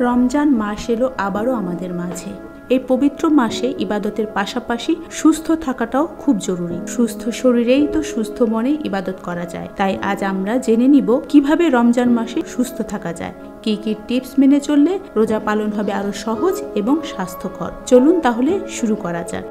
রমজান মাস এলো আবারও আমাদের মাঝে। এই পবিত্র মাসে ইবাদতের পাশাপাশি সুস্থ থাকাটাও খুব জরুরি। সুস্থ শরীরেই তো সুস্থ মনে ইবাদত করা যায়। তাই আজ আমরা জেনে নিব কিভাবে রমজান মাসে সুস্থ থাকা যায়, কি কি টিপস মেনে চললে রোজা পালন হবে আরো সহজ এবং স্বাস্থ্যকর। চলুন তাহলে শুরু করা যাক।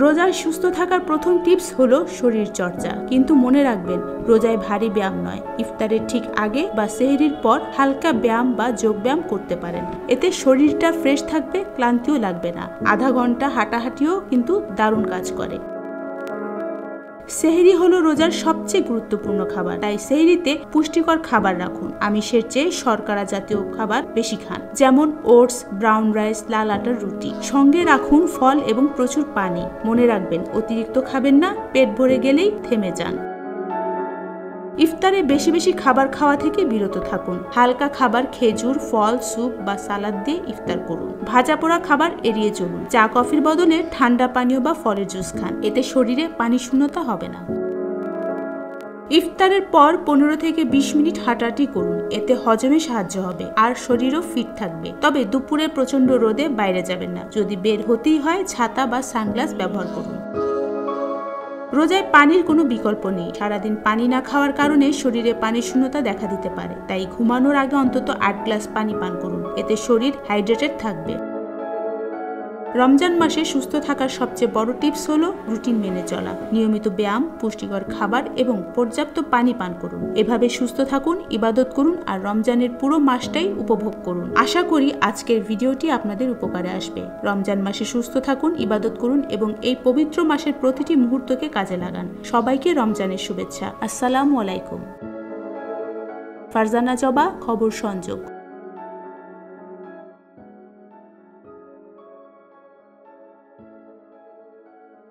রোজায় সুস্থ থাকার প্রথম টিপস হলো শরীর চর্চা। কিন্তু মনে রাখবেন, রোজায় ভারী ব্যায়াম নয়। ইফতারের ঠিক আগে বা সেহরির পর হালকা ব্যায়াম বা যোগ ব্যায়াম করতে পারেন। এতে শরীরটা ফ্রেশ থাকবে, ক্লান্তিও লাগবে না। আধা ঘন্টা হাঁটাহাঁটিও কিন্তু দারুণ কাজ করে। সেহরি হলো রোজার সবচেয়ে গুরুত্বপূর্ণ খাবার, তাই সেহরিতে পুষ্টিকর খাবার রাখুন। আমিষের চেয়ে শর্করা জাতীয় খাবার বেশি খান, যেমন ওটস, ব্রাউন রাইস, লাল আটার রুটি। সঙ্গে রাখুন ফল এবং প্রচুর পানি। মনে রাখবেন, অতিরিক্ত খাবেন না, পেট ভরে গেলেই থেমে যান। ইফতারে বেশি বেশি খাবার খাওয়া থেকে বিরত থাকুন। হালকা খাবার, খেজুর, ফল, স্যুপ বা সালাদ দিয়ে ইফতার করুন। ভাজা পোড়া খাবার এড়িয়ে চলুন। চা কফির বদলে ঠান্ডা পানীয় বা ফলের জুস খান। এতে শরীরে পানি শূন্যতা হবে না। ইফতারের পর 15 থেকে 20 মিনিট হাঁটাহাঁটি করুন। এতে হজমে সাহায্য হবে আর শরীরও ফিট থাকবে। তবে দুপুরে প্রচন্ড রোদে বাইরে যাবেন না। যদি বের হতেই হয়, ছাতা বা সানগ্লাস ব্যবহার করুন। রোজায় পানির কোনো বিকল্প নেই। সারাদিন পানি না খাওয়ার কারণে শরীরে পানির শূন্যতা দেখা দিতে পারে। তাই ঘুমানোর আগে অন্তত 8 গ্লাস পানি পান করুন। এতে শরীর হাইড্রেটেড থাকবে। রমজান মাসে সুস্থ থাকার সবচেয়ে বড় টিপস হলো রুটিন মেনে চলা। নিয়মিত ব্যায়াম, পুষ্টিকর খাবার এবং পর্যাপ্ত পানি পান করুন। এভাবে সুস্থ থাকুন, ইবাদত করুন আর রমজানের পুরো মাসটাই উপভোগ করুন। আশা করি আজকের ভিডিওটি আপনাদের উপকারে আসবে। রমজান মাসে সুস্থ থাকুন, ইবাদত করুন এবং এই পবিত্র মাসের প্রতিটি মুহূর্তকে কাজে লাগান। সবাইকে রমজানের শুভেচ্ছা। আসসালামু আলাইকুম। ফারজানা জবা, খবর সংযোগ।